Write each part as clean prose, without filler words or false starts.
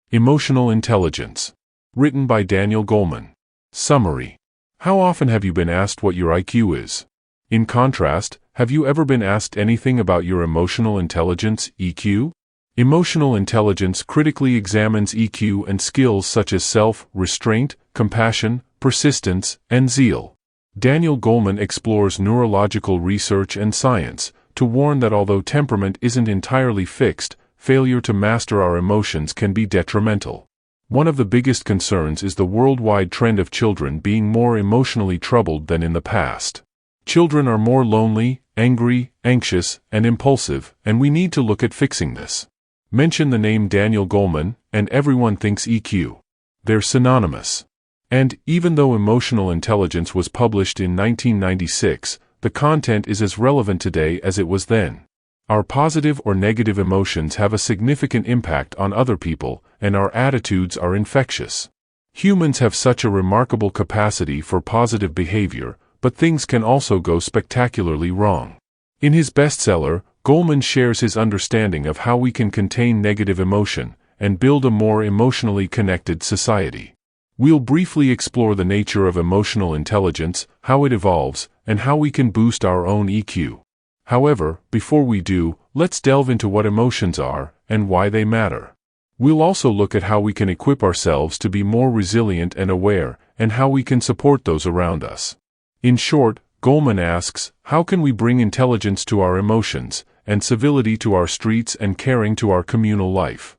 Emotional Intelligence. Written by Daniel Goleman. Summary. How often have you been asked what your IQ is? In contrast, have you ever been asked anything about your emotional intelligence, EQ? Emotional intelligence critically examines EQ and skills such as self-restraint, compassion, persistence, and zeal. Daniel Goleman explores neurological research and science to warn that although temperament isn't entirely fixed, failure to master our emotions can be detrimental. One of the biggest concerns is the worldwide trend of children being more emotionally troubled than in the past. Children are more lonely, angry, anxious, and impulsive, and we need to look at fixing this. Mention the name Daniel Goleman, and everyone thinks EQ. They're synonymous. And, even though emotional intelligence was published in 1996, the content is as relevant today as it was then. Our positive or negative emotions have a significant impact on other people, and our attitudes are infectious. Humans have such a remarkable capacity for positive behavior, but things can also go spectacularly wrong. In his bestseller, Goleman shares his understanding of how we can contain negative emotion and build a more emotionally connected society. We'll briefly explore the nature of emotional intelligence, how it evolves, and how we can boost our own EQ. However, before we do, let's delve into what emotions are and why they matter. We'll also look at how we can equip ourselves to be more resilient and aware, and how we can support those around us. In short, Goleman asks, how can we bring intelligence to our emotions, and civility to our streets and caring to our communal life?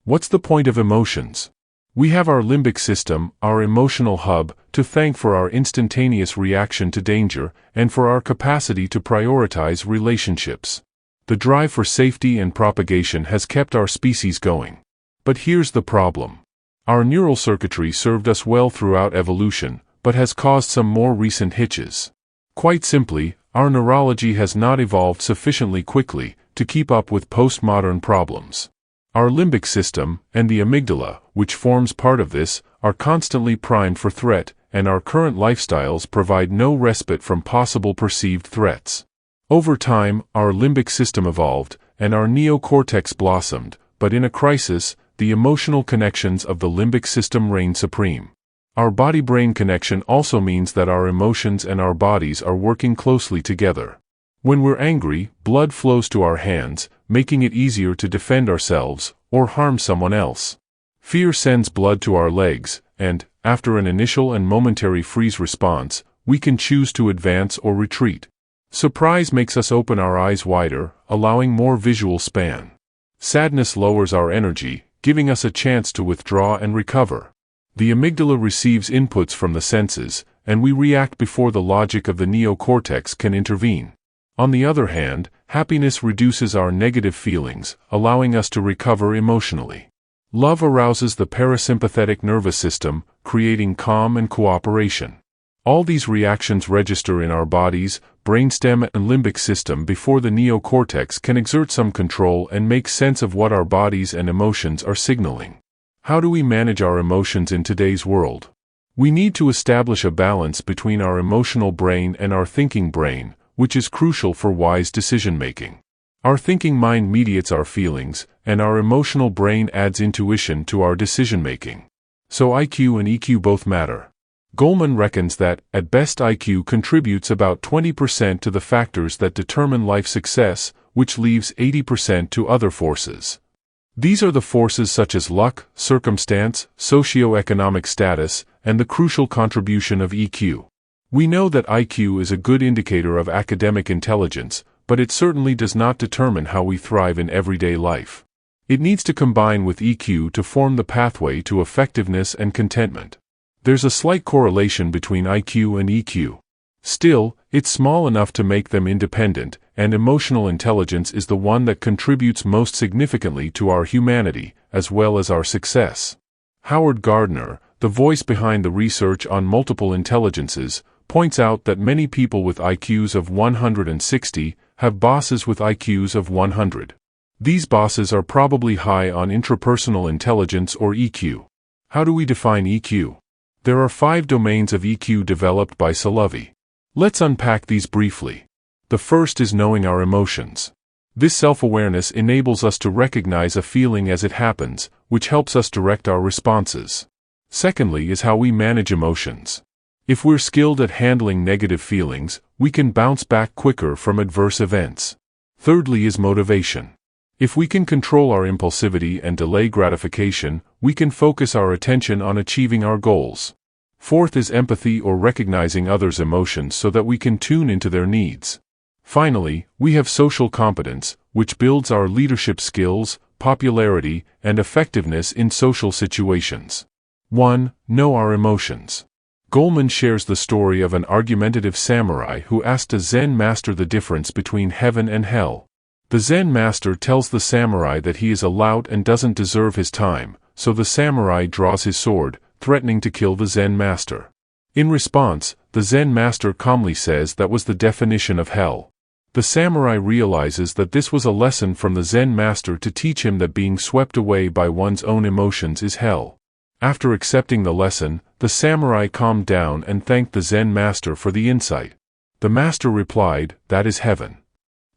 What's the point of emotions? We have our limbic system, our emotional hub, to thank for our instantaneous reaction to danger, and for our capacity to prioritize relationships. The drive for safety and propagation has kept our species going. But here's the problem. Our neural circuitry served us well throughout evolution, but has caused some more recent hitches. Quite simply, our neurology has not evolved sufficiently quickly to keep up with postmodern problems. Our limbic system, and the amygdala, which forms part of this, are constantly primed for threat, and our current lifestyles provide no respite from possible perceived threats. Over time, our limbic system evolved, and our neocortex blossomed, but in a crisis, the emotional connections of the limbic system reign supreme. Our body-brain connection also means that our emotions and our bodies are working closely together. When we're angry, blood flows to our hands, making it easier to defend ourselves or harm someone else. Fear sends blood to our legs, and, after an initial and momentary freeze response, we can choose to advance or retreat. Surprise makes us open our eyes wider, allowing more visual span. Sadness lowers our energy, giving us a chance to withdraw and recover. The amygdala receives inputs from the senses, and we react before the logic of the neocortex can intervene. On the other hand, happiness reduces our negative feelings, allowing us to recover emotionally. Love arouses the parasympathetic nervous system, creating calm and cooperation. All these reactions register in our bodies, brainstem and limbic system before the neocortex can exert some control and make sense of what our bodies and emotions are signaling. How do we manage our emotions in today's world? We need to establish a balance between our emotional brain and our thinking brain, which is crucial for wise decision-making. Our thinking mind mediates our feelings, and our emotional brain adds intuition to our decision-making. So IQ and EQ both matter. Goleman reckons that, at best, IQ contributes about 20% to the factors that determine life success, which leaves 80% to other forces. These are the forces such as luck, circumstance, socioeconomic status, and the crucial contribution of EQ. We know that IQ is a good indicator of academic intelligence, but it certainly does not determine how we thrive in everyday life. It needs to combine with EQ to form the pathway to effectiveness and contentment. There's a slight correlation between IQ and EQ. Still, it's small enough to make them independent, and emotional intelligence is the one that contributes most significantly to our humanity, as well as our success. Howard Gardner, the voice behind the research on multiple intelligences, points out that many people with IQs of 160 have bosses with IQs of 100. These bosses are probably high on intrapersonal intelligence or EQ. How do we define EQ? There are 5 domains of EQ developed by Salovey. Let's unpack these briefly. The first is knowing our emotions. This self-awareness enables us to recognize a feeling as it happens, which helps us direct our responses. Secondly is how we manage emotions. If we're skilled at handling negative feelings, we can bounce back quicker from adverse events. Thirdly is motivation. If we can control our impulsivity and delay gratification, we can focus our attention on achieving our goals. Fourth is empathy, or recognizing others' emotions so that we can tune into their needs. Finally, we have social competence, which builds our leadership skills, popularity, and effectiveness in social situations. 1. Know our emotions. Goleman shares the story of an argumentative samurai who asked a Zen master the difference between heaven and hell. The Zen master tells the samurai that he is a lout and doesn't deserve his time, so the samurai draws his sword, threatening to kill the Zen master. In response, the Zen master calmly says that was the definition of hell. The samurai realizes that this was a lesson from the Zen master to teach him that being swept away by one's own emotions is hell. After accepting the lesson, the samurai calmed down and thanked the Zen master for the insight. The master replied, "That is heaven."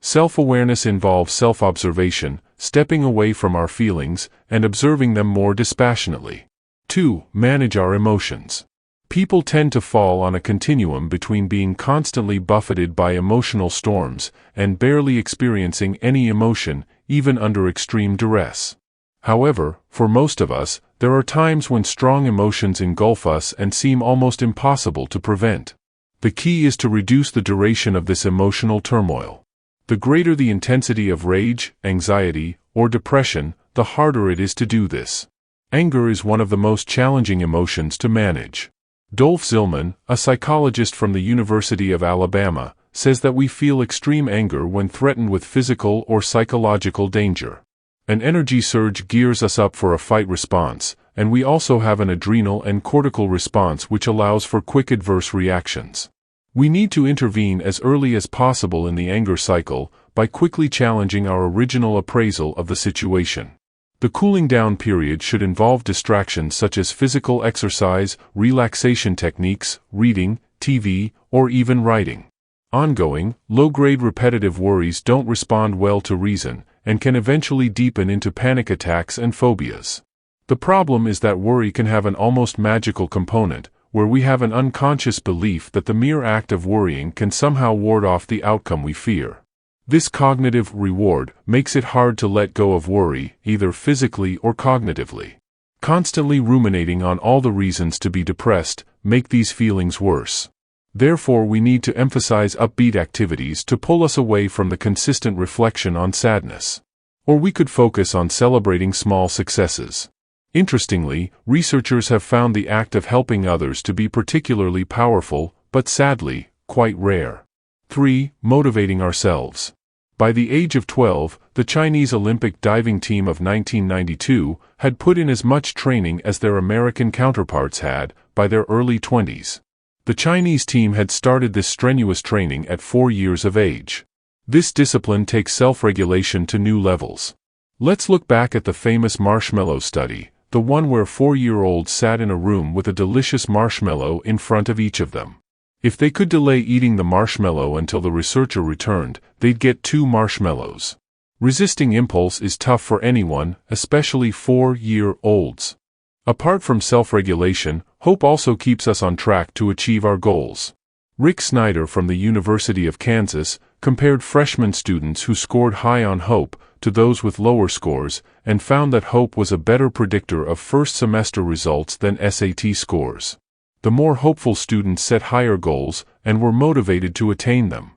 Self-awareness involves self-observation, stepping away from our feelings, and observing them more dispassionately. 2. Manage our emotions. People tend to fall on a continuum between being constantly buffeted by emotional storms and barely experiencing any emotion, even under extreme duress. However, for most of us, there are times when strong emotions engulf us and seem almost impossible to prevent. The key is to reduce the duration of this emotional turmoil. The greater the intensity of rage, anxiety, or depression, the harder it is to do this. Anger is one of the most challenging emotions to manage. Dolph Zillman, a psychologist from the University of Alabama, says that we feel extreme anger when threatened with physical or psychological danger. An energy surge gears us up for a fight response, and we also have an adrenal and cortical response which allows for quick adverse reactions. We need to intervene as early as possible in the anger cycle by quickly challenging our original appraisal of the situation. The cooling down period should involve distractions such as physical exercise, relaxation techniques, reading, TV, or even writing. Ongoing, low-grade repetitive worries don't respond well to reason and can eventually deepen into panic attacks and phobias. The problem is that worry can have an almost magical component, where we have an unconscious belief that the mere act of worrying can somehow ward off the outcome we fear. This cognitive reward makes it hard to let go of worry, either physically or cognitively. Constantly ruminating on all the reasons to be depressed make these feelings worse. Therefore, we need to emphasize upbeat activities to pull us away from the consistent reflection on sadness. Or we could focus on celebrating small successes. Interestingly, researchers have found the act of helping others to be particularly powerful, but sadly, quite rare. 3. Motivating ourselves. By the age of 12, the Chinese Olympic diving team of 1992 had put in as much training as their American counterparts had by their early 20s. The Chinese team had started this strenuous training at 4 years of age. This discipline takes self-regulation to new levels. Let's look back at the famous marshmallow study, the one where 4-year-olds sat in a room with a delicious marshmallow in front of each of them. If they could delay eating the marshmallow until the researcher returned, they'd get 2 marshmallows. Resisting impulse is tough for anyone, especially 4-year-olds. Apart from self-regulation, hope also keeps us on track to achieve our goals. Rick Snyder from the University of Kansas compared freshman students who scored high on hope to those with lower scores, and found that hope was a better predictor of first-semester results than SAT scores. The more hopeful students set higher goals and were motivated to attain them.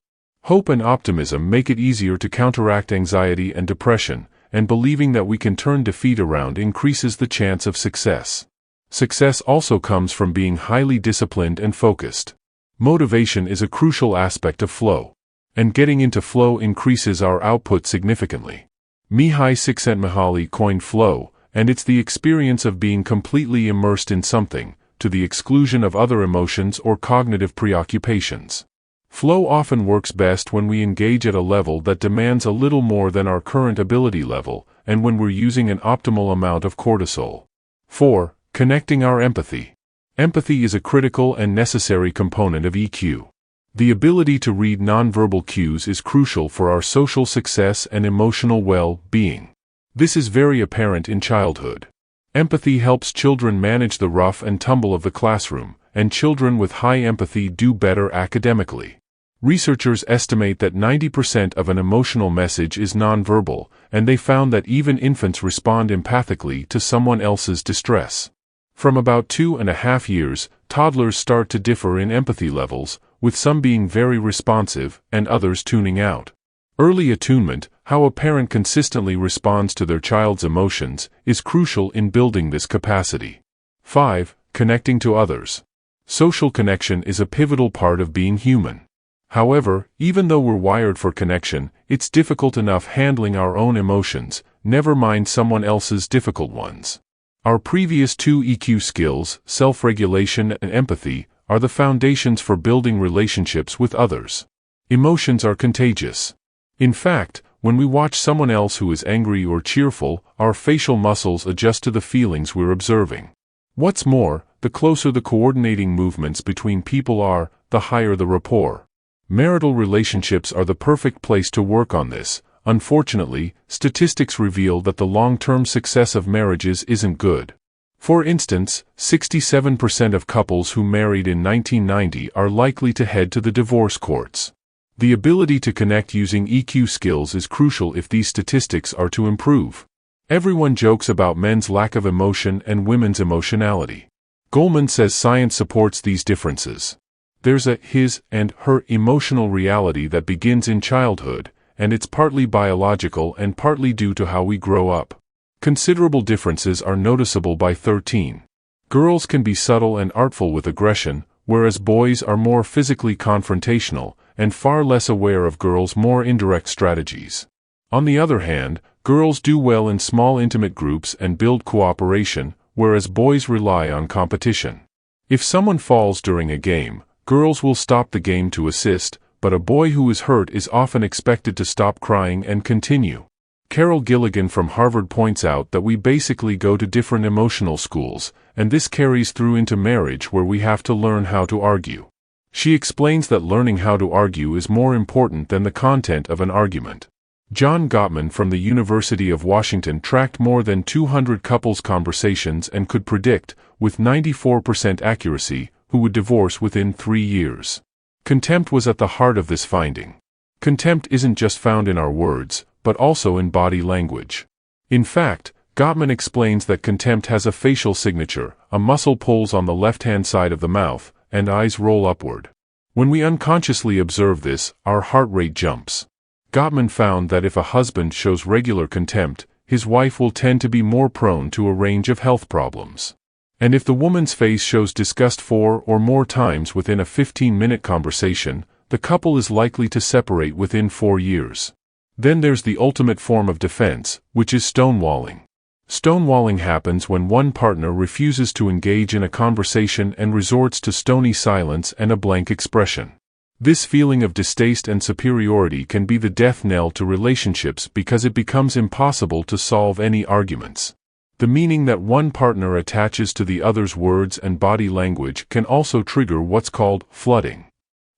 Hope and optimism make it easier to counteract anxiety and depression, and believing that we can turn defeat around increases the chance of success. Success also comes from being highly disciplined and focused. Motivation is a crucial aspect of flow, and getting into flow increases our output significantly. Mihai Csikszentmihalyi coined flow, and it's the experience of being completely immersed in something, to the exclusion of other emotions or cognitive preoccupations. Flow often works best when we engage at a level that demands a little more than our current ability level, and when we're using an optimal amount of cortisol. 4. Connecting our empathy. Empathy is a critical and necessary component of EQ. The ability to read nonverbal cues is crucial for our social success and emotional well-being. This is very apparent in childhood. Empathy helps children manage the rough and tumble of the classroom, and children with high empathy do better academically. Researchers estimate that 90% of an emotional message is nonverbal, and they found that even infants respond empathically to someone else's distress. From about 2.5 years, toddlers start to differ in empathy levels, with some being very responsive and others tuning out. Early attunement, how a parent consistently responds to their child's emotions, is crucial in building this capacity. 5. Connecting to others. Social connection is a pivotal part of being human. However, even though we're wired for connection, it's difficult enough handling our own emotions, never mind someone else's difficult ones. Our previous two EQ skills, self-regulation and empathy, are the foundations for building relationships with others. Emotions are contagious. In fact, when we watch someone else who is angry or cheerful, our facial muscles adjust to the feelings we're observing. What's more, the closer the coordinating movements between people are, the higher the rapport. Marital relationships are the perfect place to work on this. Unfortunately, statistics reveal that the long-term success of marriages isn't good. For instance, 67% of couples who married in 1990 are likely to head to the divorce courts. The ability to connect using EQ skills is crucial if these statistics are to improve. Everyone jokes about men's lack of emotion and women's emotionality. Goleman says science supports these differences. There's a his and her emotional reality that begins in childhood, and it's partly biological and partly due to how we grow up. Considerable differences are noticeable by 13. Girls can be subtle and artful with aggression, whereas boys are more physically confrontational, and far less aware of girls' more indirect strategies. On the other hand, girls do well in small intimate groups and build cooperation, whereas boys rely on competition. If someone falls during a game, girls will stop the game to assist, but a boy who is hurt is often expected to stop crying and continue. Carol Gilligan from Harvard points out that we basically go to different emotional schools, and this carries through into marriage where we have to learn how to argue. She explains that learning how to argue is more important than the content of an argument. John Gottman from the University of Washington tracked more than 200 couples' conversations and could predict, with 94% accuracy, who would divorce within 3 years. Contempt was at the heart of this finding. Contempt isn't just found in our words, but also in body language. In fact, Gottman explains that contempt has a facial signature, a muscle pulls on the left-hand side of the mouth, and eyes roll upward. When we unconsciously observe this, our heart rate jumps. Gottman found that if a husband shows regular contempt, his wife will tend to be more prone to a range of health problems. And if the woman's face shows disgust 4 or more times within a 15-minute conversation, the couple is likely to separate within 4 years. Then there's the ultimate form of defense, which is stonewalling. Stonewalling happens when one partner refuses to engage in a conversation and resorts to stony silence and a blank expression. This feeling of distaste and superiority can be the death knell to relationships because it becomes impossible to solve any arguments. The meaning that one partner attaches to the other's words and body language can also trigger what's called flooding.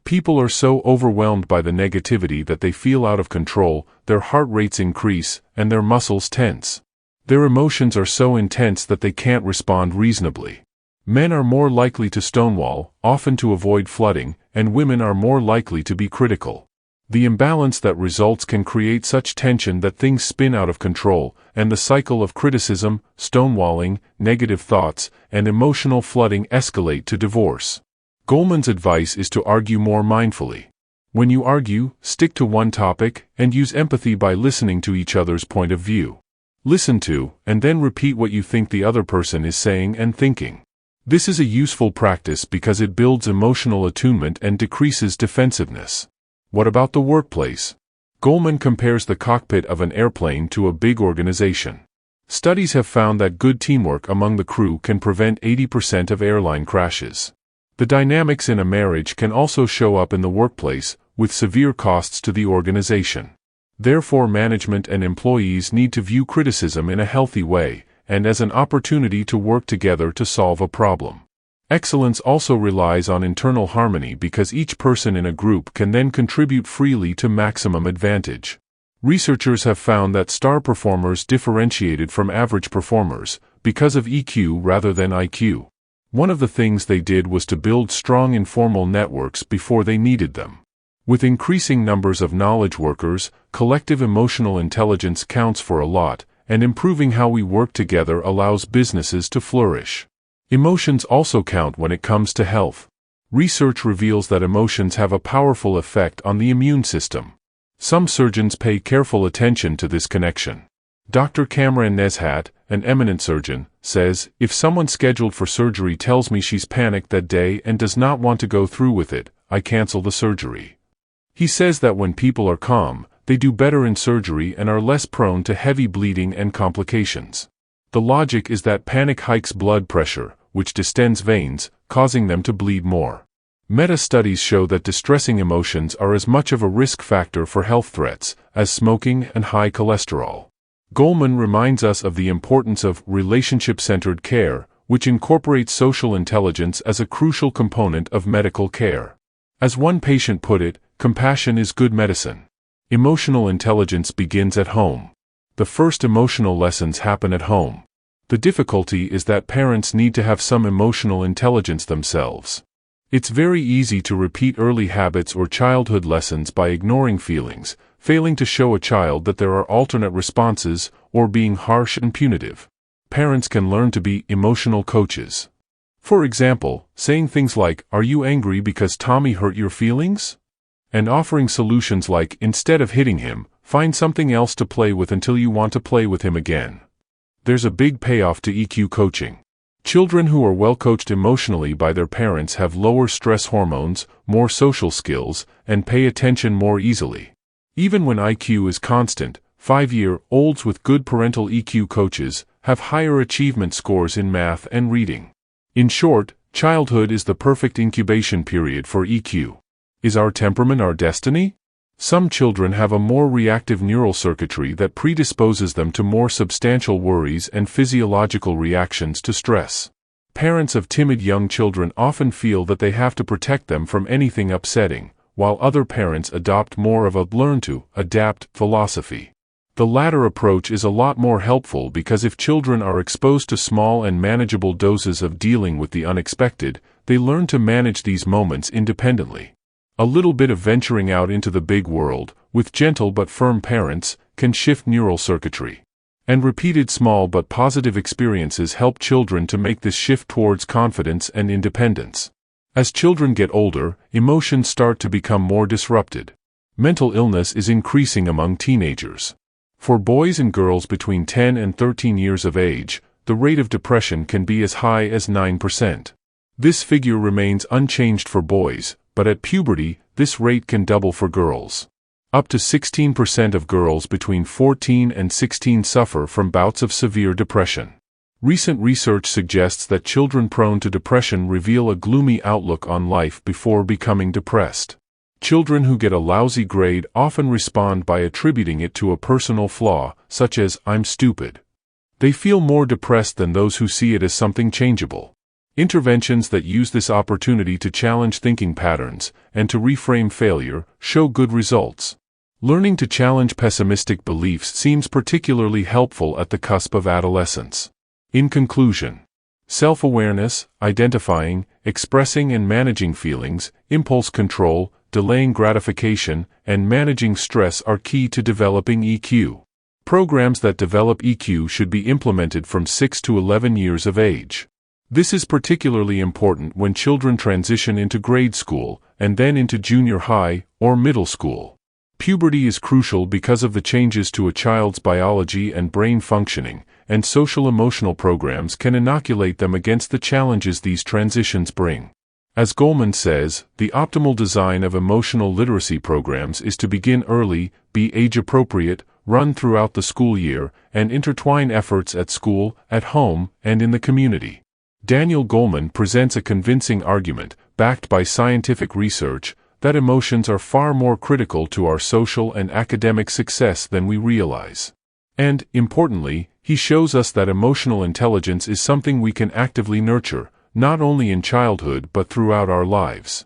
People are so overwhelmed by the negativity that they feel out of control, their heart rates increase, and their muscles tense. Their emotions are so intense that they can't respond reasonably. Men are more likely to stonewall, often to avoid flooding, and women are more likely to be critical. The imbalance that results can create such tension that things spin out of control, and the cycle of criticism, stonewalling, negative thoughts, and emotional flooding escalate to divorce. Goleman's advice is to argue more mindfully. When you argue, stick to one topic, and use empathy by listening to each other's point of view. Listen to, and then repeat what you think the other person is saying and thinking. This is a useful practice because it builds emotional attunement and decreases defensiveness. What about the workplace? Goleman compares the cockpit of an airplane to a big organization. Studies have found that good teamwork among the crew can prevent 80% of airline crashes. The dynamics in a marriage can also show up in the workplace, with severe costs to the organization. Therefore, management and employees need to view criticism in a healthy way, and as an opportunity to work together to solve a problem. Excellence also relies on internal harmony because each person in a group can then contribute freely to maximum advantage. Researchers have found that star performers differentiated from average performers because of EQ rather than IQ. One of the things they did was to build strong informal networks before they needed them. With increasing numbers of knowledge workers, collective emotional intelligence counts for a lot, and improving how we work together allows businesses to flourish. Emotions also count when it comes to health. Research reveals that emotions have a powerful effect on the immune system. Some surgeons pay careful attention to this connection. Dr. Kamran Nezhat, an eminent surgeon, says, "If someone scheduled for surgery tells me she's panicked that day and does not want to go through with it, I cancel the surgery." He says that when people are calm, they do better in surgery and are less prone to heavy bleeding and complications. The logic is that panic hikes blood pressure, which distends veins, causing them to bleed more. Meta-studies show that distressing emotions are as much of a risk factor for health threats as smoking and high cholesterol. Goleman reminds us of the importance of relationship-centered care, which incorporates social intelligence as a crucial component of medical care. As one patient put it, compassion is good medicine. Emotional intelligence begins at home. The first emotional lessons happen at home. The difficulty is that parents need to have some emotional intelligence themselves. It's very easy to repeat early habits or childhood lessons by ignoring feelings, failing to show a child that there are alternate responses, or being harsh and punitive. Parents can learn to be emotional coaches. For example, saying things like, "Are you angry because Tommy hurt your feelings?" And offering solutions like, "Instead of hitting him, find something else to play with until you want to play with him again." There's a big payoff to EQ coaching. Children who are well coached emotionally by their parents have lower stress hormones, more social skills, and pay attention more easily. Even when IQ is constant, 5-year-olds with good parental EQ coaches have higher achievement scores in math and reading. In short, childhood is the perfect incubation period for EQ. Is our temperament our destiny? Some children have a more reactive neural circuitry that predisposes them to more substantial worries and physiological reactions to stress. Parents of timid young children often feel that they have to protect them from anything upsetting, while other parents adopt more of a learn to adapt philosophy. The latter approach is a lot more helpful because if children are exposed to small and manageable doses of dealing with the unexpected, they learn to manage these moments independently. A little bit of venturing out into the big world, with gentle but firm parents, can shift neural circuitry. And repeated small but positive experiences help children to make this shift towards confidence and independence. As children get older, emotions start to become more disrupted. Mental illness is increasing among teenagers. For boys and girls between 10 and 13 years of age, the rate of depression can be as high as 9%. This figure remains unchanged for boys, but at puberty, this rate can double for girls. Up to 16% of girls between 14 and 16 suffer from bouts of severe depression. Recent research suggests that children prone to depression reveal a gloomy outlook on life before becoming depressed. Children who get a lousy grade often respond by attributing it to a personal flaw, such as, "I'm stupid." They feel more depressed than those who see it as something changeable. Interventions that use this opportunity to challenge thinking patterns and to reframe failure show good results. Learning to challenge pessimistic beliefs seems particularly helpful at the cusp of adolescence. In conclusion, self-awareness, identifying, expressing and managing feelings, impulse control, delaying gratification, and managing stress are key to developing EQ. Programs that develop EQ should be implemented from 6 to 11 years of age. This is particularly important when children transition into grade school, and then into junior high or middle school. Puberty is crucial because of the changes to a child's biology and brain functioning, and social-emotional programs can inoculate them against the challenges these transitions bring. As Goleman says, the optimal design of emotional literacy programs is to begin early, be age-appropriate, run throughout the school year, and intertwine efforts at school, at home, and in the community. Daniel Goleman presents a convincing argument, backed by scientific research, that emotions are far more critical to our social and academic success than we realize. And, importantly, he shows us that emotional intelligence is something we can actively nurture, not only in childhood but throughout our lives.